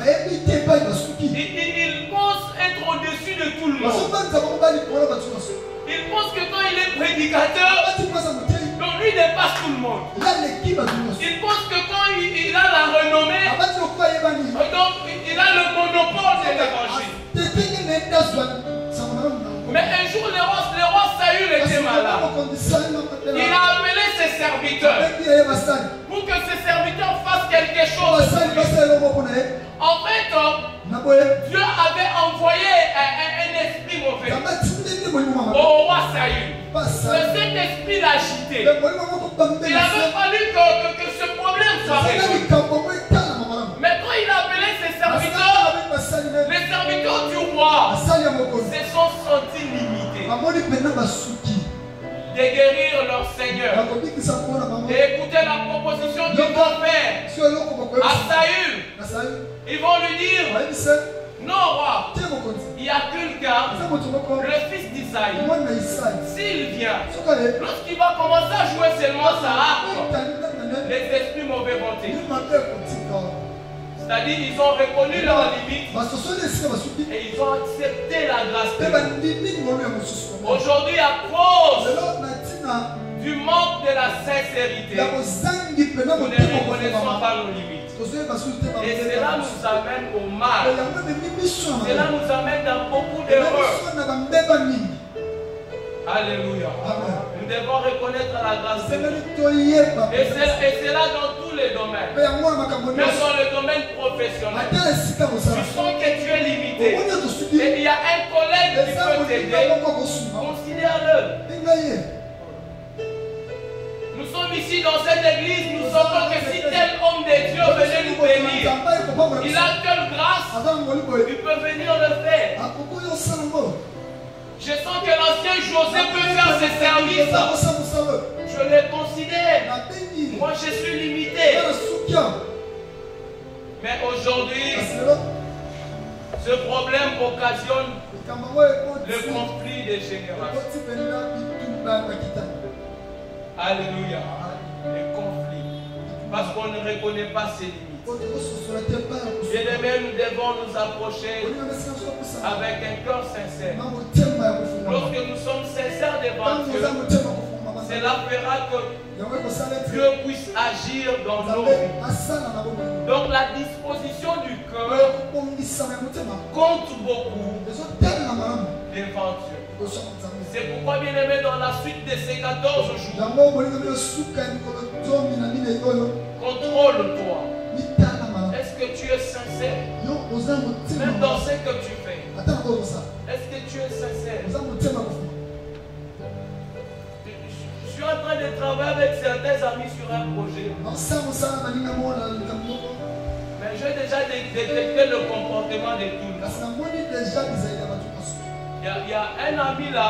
Ils pensent être au-dessus de tout le monde. Ils pensent que quand il est prédicateur, donc lui dépasse tout le monde. Ils pensent que quand il a la renommée, donc il a le monopole de l'évangile. Mais un jour, le roi Saül était malade. Il a appelé ses serviteurs pour que ses serviteurs fassent quelque chose. En fait, Dieu avait envoyé un esprit mauvais au roi Saül. Cet esprit l'a agité. Il avait fallu que ce problème soit résolu. Mais quand il a appelé ses serviteurs, les serviteurs du roi se sont sentis limités de guérir leur Seigneur, d'écouter la proposition qu'ils vont faire à Saül. Ils vont lui dire, non roi, il y a quelqu'un, le fils d'Isaïe, s'il vient, lorsqu'il va commencer à jouer seulement sa harpe, les esprits mauvais vont t'écouter. C'est-à-dire qu'ils ont reconnu leurs limites et ils ont accepté la grâce de Dieu. Aujourd'hui, à cause du manque de la sincérité, nous ne reconnaissons pas nos limites. Et cela nous amène au mal. Cela nous amène dans beaucoup d'erreurs. Alléluia. Amen. Nous devons reconnaître la grâce de Dieu. Et c'est là dans tous les domaines. Même dans le domaine professionnel. Tu sens que tu es limité. Et il y a un collègue qui peut t'aider. Considère-le. Nous sommes ici dans cette église. Nous savons que si tel homme de Dieu venait nous bénir, il a telle grâce, il peut venir le faire. Je sens que l'ancien José peut faire ses services. Je le considère. Moi, je suis limité. Mais aujourd'hui, ce problème occasionne le conflit des générations. Alléluia. Le conflit. Parce qu'on ne reconnaît pas ses limites. Bien-aimés, nous devons nous approcher avec un cœur sincère. Lorsque nous sommes sincères devant Dieu, cela fera que Dieu puisse agir dans nos vies. Donc la disposition du cœur compte beaucoup devant Dieu. C'est pourquoi, bien-aimé, dans la suite de ces 14 jours, contrôle-toi. Est-ce que tu es sincère? Même dans ce que tu fais. Est-ce que tu es sincère? Je suis en train de travailler avec certains amis sur un projet. Mais j'ai déjà détecté le comportement de tout le monde. Il y a un ami là.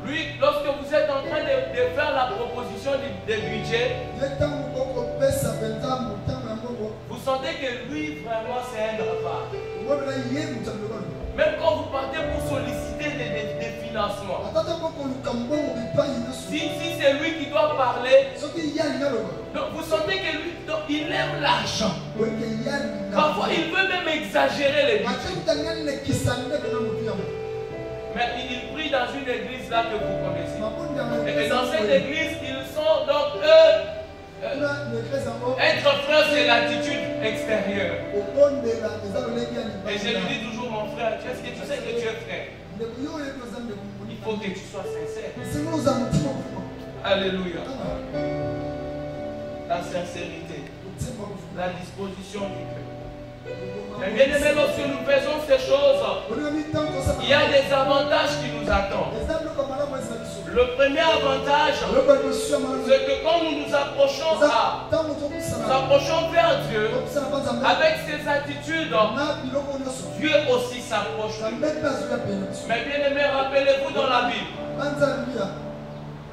Lui, lorsque vous êtes en train de faire la proposition du budget, vous sentez que lui, vraiment, c'est un bavard. Même quand vous partez pour solliciter des financements, si c'est lui qui doit parler, donc vous sentez que lui, donc, il aime l'argent. Parfois, il veut même exagérer les budgets. Mais il prie dans une église là que vous connaissez. Et dans cette église, ils sont donc être frère, c'est l'attitude extérieure. Et je lui dis toujours, mon frère, est-ce que tu sais que tu es frère? Il faut que tu sois sincère. Alléluia. La sincérité, la disposition du cœur. Mais bien aimé, lorsque nous faisons ces choses, il y a des avantages qui nous attendent. Le premier avantage, c'est que quand nous nous approchons vers Dieu, avec ses attitudes, Dieu aussi s'approche. Mais bien aimé, rappelez-vous dans la Bible,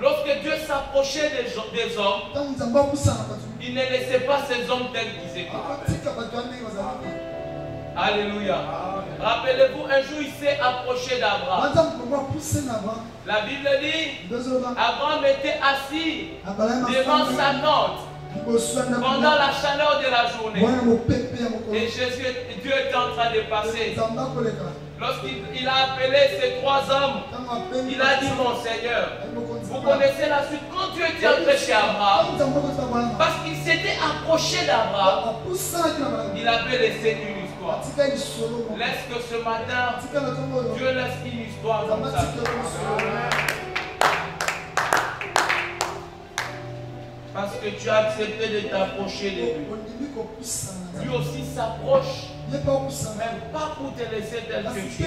lorsque Dieu s'approchait des hommes, il ne laissait pas ces hommes tels qu'ils étaient. Alléluia. Rappelez-vous, un jour il s'est approché d'Abraham. La Bible dit, Abraham était assis devant sa tente pendant la chaleur de la journée. Et Dieu était en train de passer. Lorsqu'il a appelé ces trois hommes, il a dit, mon Seigneur, vous connaissez la suite. Quand Dieu était entré chez Abraham, parce qu'il s'était approché d'Abraham, il avait laissé une histoire. Laisse que ce matin, Dieu laisse une histoire dans ta vie. Parce que tu as accepté de t'approcher de lui. Lui aussi s'approche. Même pas pour te laisser tel que tu es.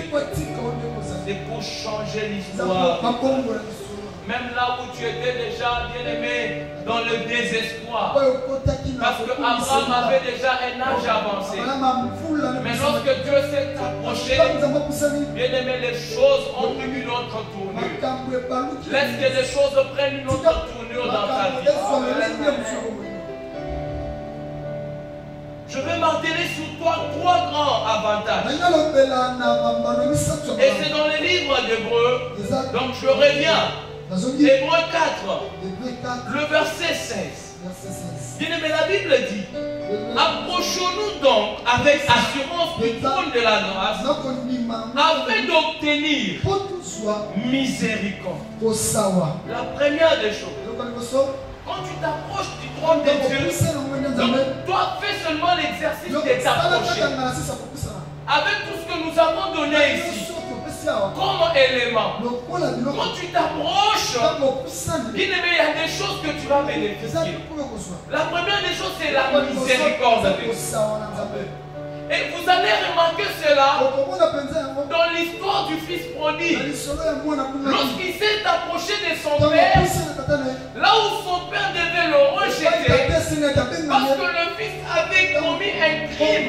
C'est pour changer l'histoire. Même là où tu étais déjà bien aimé, dans le désespoir. Parce que Abraham avait déjà un âge avancé. Mais lorsque Dieu s'est approché, bien aimé, les choses ont pris une autre tournure. Laisse que les choses prennent une autre tournure dans ta vie. Je vais m'atteler sur toi trois grands avantages. Et c'est dans les livres d'Hébreux. Donc je reviens. Hébreux 4, le verset 16. Bien aimé, la Bible dit, approchons-nous donc avec assurance du trône de la grâce afin d'obtenir miséricorde. La première des choses, quand tu t'approches du trône de Dieu, donc toi fais seulement l'exercice de t'approcher avec tout ce que nous avons donné ici. comme élément. Quand tu t'approches, bien aimé, il y a des choses que tu vas bénéficier. La première des choses, c'est la miséricorde de Dieu. Et vous allez remarquer cela dans l'histoire du fils prodigue. Lorsqu'il s'est approché de son père, là où son père devait le rejeter, parce que le fils avait commis un crime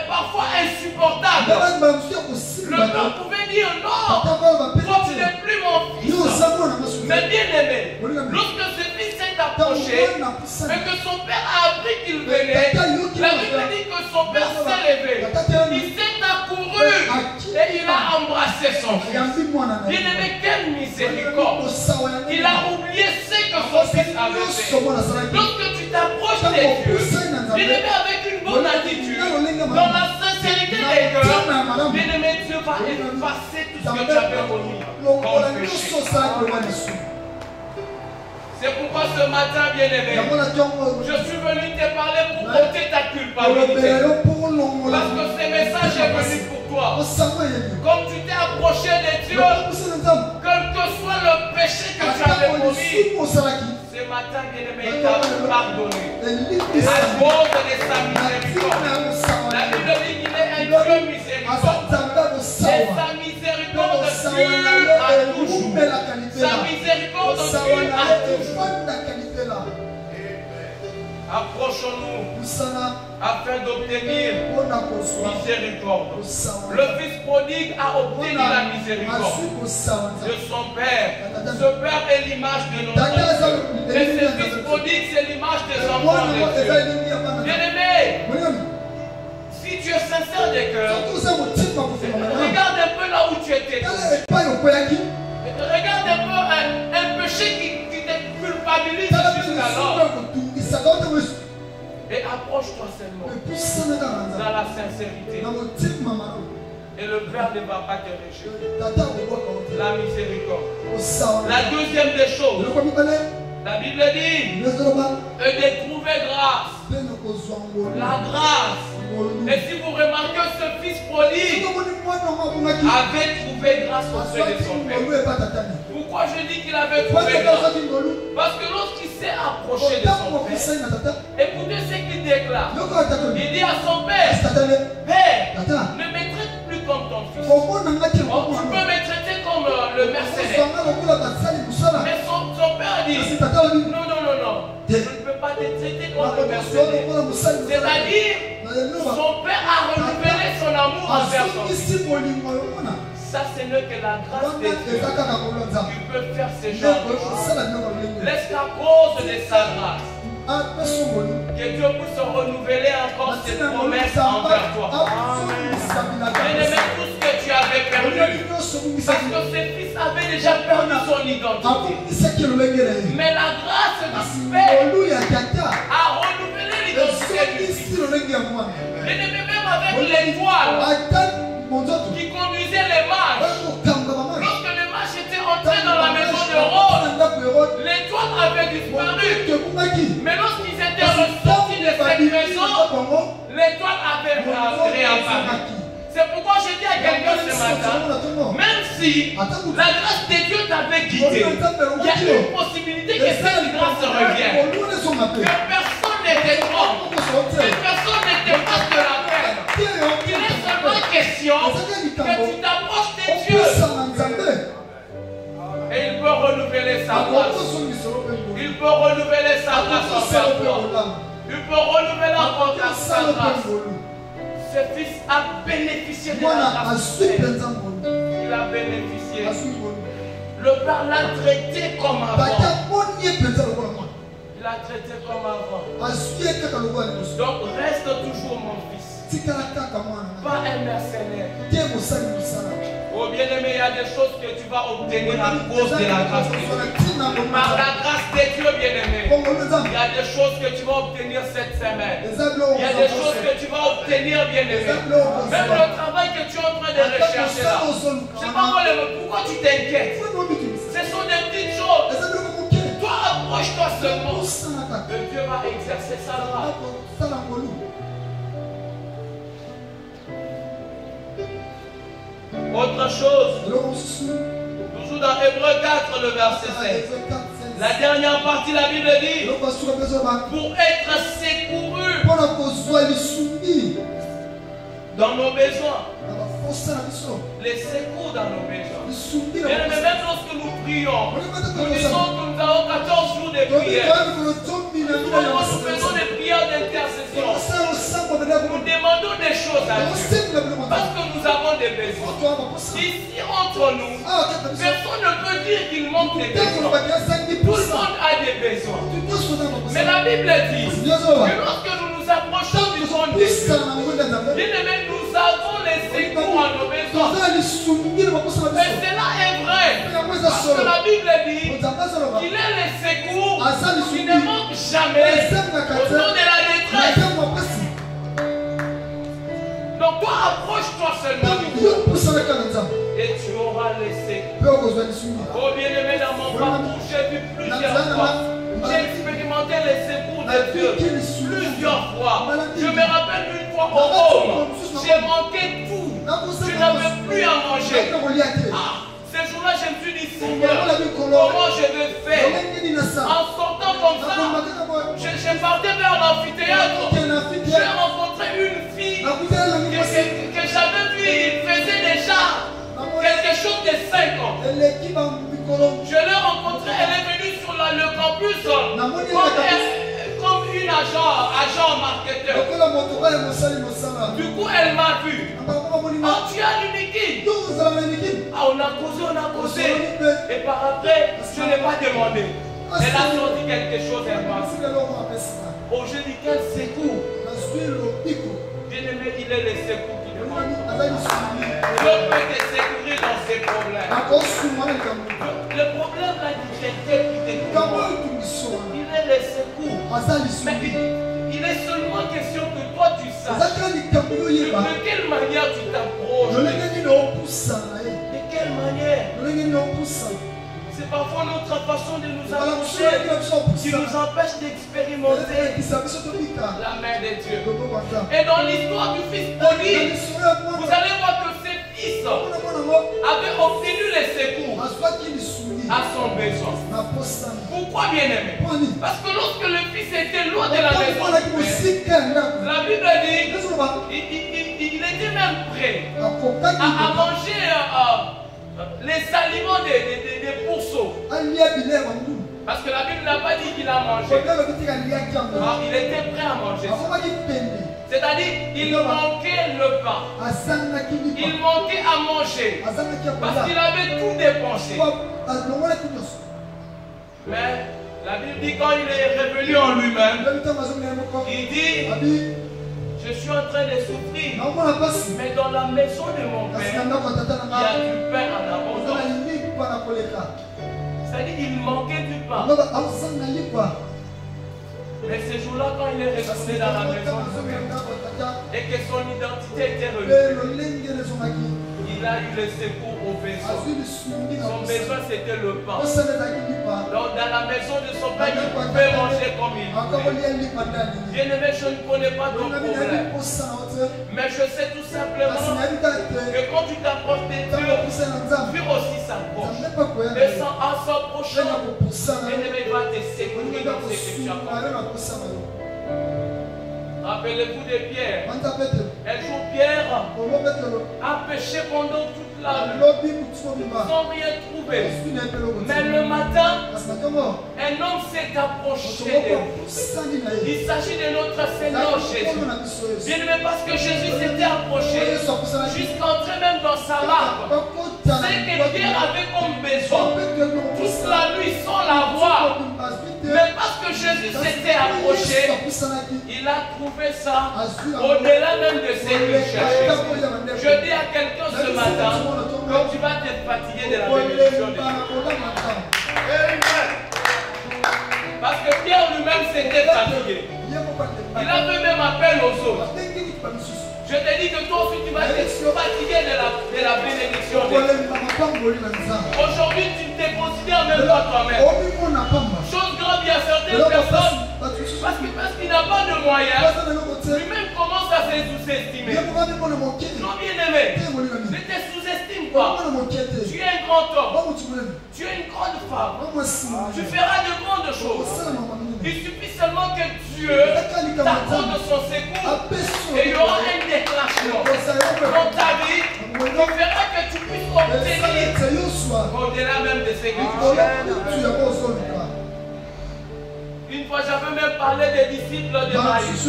parfois insupportable. Le père pouvait dire non, toi tu n'es plus mon fils. Mais bien aimé, lorsque ce fils s'est approché et que son père a appris qu'il venait, la Bible dit que son père s'est levé, il s'est accouru et il a embrassé son fils. Bien aimé, quelle miséricorde! Il a oublié ce que son fils avait fait. Lorsque tu t'approches des dieux, bien aimé, avec une bonne attitude, dans la sincérité des cœurs, bien aimé, Dieu va effacer tout ce que tu avais commis comme péché. C'est pourquoi ce matin, bien-aimé, je suis venu te parler pour ôter ta culpabilité. Parce que ce message est venu pour toi. Comme tu t'es approché de Dieu, quel que soit le péché que tu avais commis, ce matin, bien-aimé, il t'a pardonné. À cause de sa miséricorde. La Bible dit qu'il est un Dieu miséricordieux. Et sa miséricorde dure à toujours. Sa miséricorde dure à toujours. Approchons-nous afin d'obtenir miséricorde. Le fils prodigue a obtenu la miséricorde de son père. Ce père est l'image de notre Dieu. Et ce fils prodigue, c'est l'image des enfants de Dieu. Bien-aimé, si tu es sincère de cœur, regarde un peu là où tu étais. Regarde un peu un péché qui te culpabilise jusqu'alors. Et approche-toi seulement dans la sincérité. Et le Père ne va pas te rejeter. La miséricorde. La deuxième des choses, la Bible dit de trouver grâce. La grâce. Et si vous remarquez, ce fils prodigue avait trouvé grâce auprès de son père. Pourquoi je dis qu'il avait trouvé grâce? Parce que lorsqu'il s'est approché de son père, écoutez ce qu'il déclare. Il dit à son père, Père, ne me traite plus comme ton fils. Tu peux me traiter comme le mercenaire. Mais son père dit, non, je ne peux pas te traiter comme le mercenaire. C'est-à-dire, son père a renouvelé son amour envers son fils. Ça, ce n'est que la grâce de Dieu qui peut faire ce genre de choses. Laisse qu'à cause de sa grâce, que Dieu puisse renouveler encore ses promesses envers toi. Bien-aimé, tout ce que tu avais perdu, parce que ce fils avait déjà perdu son identité. Mais la grâce du Père a renouvelé l'identité du fils. Bien-aimé, même avec l'étoile qui conduisait les mages, lorsque les mages étaient entrés dans la maison de Rhodes, l'étoile avait disparu. Mais lorsqu'ils étaient ressortis de cette maison, l'étoile avait réapparu. C'est pourquoi je dis à quelqu'un ce matin, même si la grâce de Dieu t'avait quitté, il y a une possibilité que cette grâce revienne. Que personne ne te trompe, que personne ne te fasse de la peine. Il est seulement question que tu t'approches de Dieu. Et il peut renouveler sa grâce. Il peut renouveler sa grâce envers toi. Il peut renouveler encore sa grâce. Ce fils a bénéficié de la grâce. Il a bénéficié. Le Père l'a traité comme avant. Il a traité comme avant. Donc reste toujours mon fils. Pas un mercenaire. Oh bien-aimé, il y a des choses que tu vas obtenir à cause de la grâce de Dieu. Par la grâce de Dieu, bien-aimé, il y a des choses que tu vas obtenir cette semaine. Il y a des choses que tu vas obtenir, bien-aimé. Même le travail que tu es en train de rechercher là. Je ne sais pas pourquoi tu t'inquiètes. Ce sont des petites choses. Toi, approche-toi seulement. Que Dieu va exercer sa grâce. Autre chose, toujours dans Hébreux 4, le verset 16. La dernière partie, la Bible dit, pour être secouru dans nos besoins. Les secours dans nos besoins. Bien, mais même lorsque nous prions, nous disons que nous avons 14 jours de prière. Nous faisons des prières d'intercession. Nous demandons des choses à Dieu. Parce que nous avons des besoins. Ici, entre nous, personne ne peut dire qu'il manque des besoins. Tout le monde a des besoins. Mais la Bible dit que lorsque nous nous approchons du trône de Dieu, bien aimé, nous avons les secours à nos besoins. Et cela est vrai. Parce que la Bible dit qu'il est le secours qui ne manque jamais au temps de la détresse. Donc toi, approche-toi seulement du Dieu. Et tu auras les secours. Oh bien-aimé, dans mon parcours, j'ai vu plusieurs fois. J'ai expérimenté les secours de Dieu plusieurs fois. Je me rappelle une fois au Rome, j'ai manqué tout. Je n'avais plus à manger. Ces jours-là, je me suis dit, Seigneur, comment je vais faire? En sortant comme ça, je partais vers l'amphithéâtre. J'ai rencontré une fille que j'avais vue, il faisait déjà quelque chose de 5 ans. Je l'ai rencontrée, elle est venue sur le campus comme une agent marketeur. Du coup, elle m'a vu. Oh, tu as l'unique. On a causé. Et par après, je n'ai pas demandé. Elle a sorti quelque chose, elle m'a dit. Oh, je dis quel secours. Bien-aimé, il est le secours qui demande. Dieu peut te secourir dans ses problèmes. Le problème là, c'est quelqu'un qui te demande. Il est le secours. Mais il est seulement question que toi tu saches de quelle manière tu t'approches. De quelle manière. C'est parfois notre façon de nous approcher qui nous empêche d'expérimenter la main de Dieu. Et dans l'histoire du fils prodigue, vous allez voir que ses fils avaient obtenu les secours à son besoin. Pourquoi, bien-aimé? Parce que lorsque le fils était loin de la maison du père, la Bible dit il était même prêt à manger les aliments des pourceaux. Parce que la Bible n'a pas dit qu'il a mangé. Il était prêt à manger ça. C'est-à-dire, il manquait le pain. Il manquait à manger. Parce qu'il avait tout dépensé. Mais la Bible dit quand il est revenu en lui-même, il dit, je suis en train de souffrir. Mais dans la maison de mon père, il y a du pain en abondance. C'est-à-dire qu'il manquait du pain. Mais ce jour-là, quand il est retourné dans la maison et que son identité était relevée, il a eu le secours au besoin. Son besoin, c'était le pain. Donc, dans la maison de son père, il pouvait manger comme il voulait. Bien-aimé, je ne connais pas ton problème. Mais je sais tout simplement que quand tu t'approches de Dieu, Dieu aussi s'approche. Et en s'approchant, bien-aimé, il va te sécuriser dans ce que tu as. Rappelez-vous de Pierre. Un jour, Pierre a péché pendant toute la nuit sans rien trouver. Mais le matin, un homme s'est approché de lui. Il s'agit de notre Seigneur Jésus. Bien aimé, parce que Jésus s'était approché jusqu'à entrer même dans sa barque. C'est que Pierre avait comme besoin toute la nuit sans la voir. Mais parce que Jésus s'était approché, il a trouvé ça au-delà même de ce qu'il cherchait. Je dis à quelqu'un ce matin que tu vas te fatiguer de la bénédiction de Dieu. Parce que Pierre lui-même s'était fatigué. Il avait même appel aux autres. Je te dis que toi aussi tu vas te fatiguer de la bénédiction de Dieu. Aujourd'hui tu ne te considères même pas toi-même. Chose grave, il y a certaines personnes, parce qu'il n'a pas de moyens, lui-même commence à se sous-estimer. Non, bien-aimé, ne te sous-estime pas. Tu es un grand homme. Tu es une grande femme. Tu feras de grandes choses. Il suffit seulement que Dieu t'accorde son secours et il y aura un déclenchement dans ta vie qui fera que tu puisses obtenir au-delà même de ce que tu cherches. Une fois, j'avais même parlé des disciples de Maïs.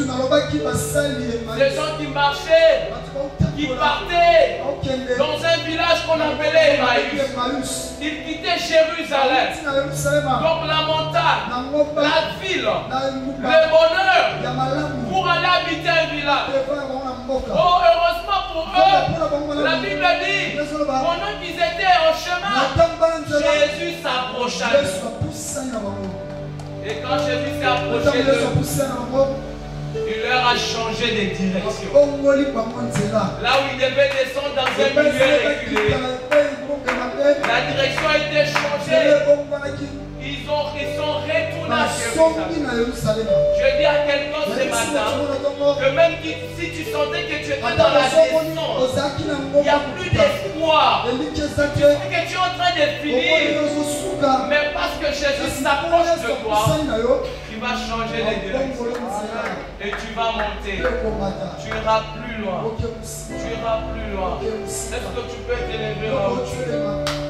Des gens qui marchaient, qui partaient dans un village qu'on appelait Emmaüs. Ils quittaient Jérusalem, donc la montagne, la ville, le bonheur, pour aller habiter un village. Oh, heureusement pour eux, la Bible dit, pendant qu'ils étaient au chemin, Jésus s'approcha d'eux. Et quand Jésus s'est approché d'eux, il leur a changé de direction. Là où ils devaient descendre dans un milieu reculé, la direction a été changée. Ils sont retournés à Jérusalem. Je dis à quelqu'un ce matin que même si tu sentais que tu étais dans la descente, il n'y a plus d'espoir. Tu sais que tu es en train de finir. Mais parce que Jésus s'approche de toi, tu vas changer les directions. Et tu vas monter. Tu iras plus loin. Tu iras plus loin. Est-ce que tu peux t'élever là-haut?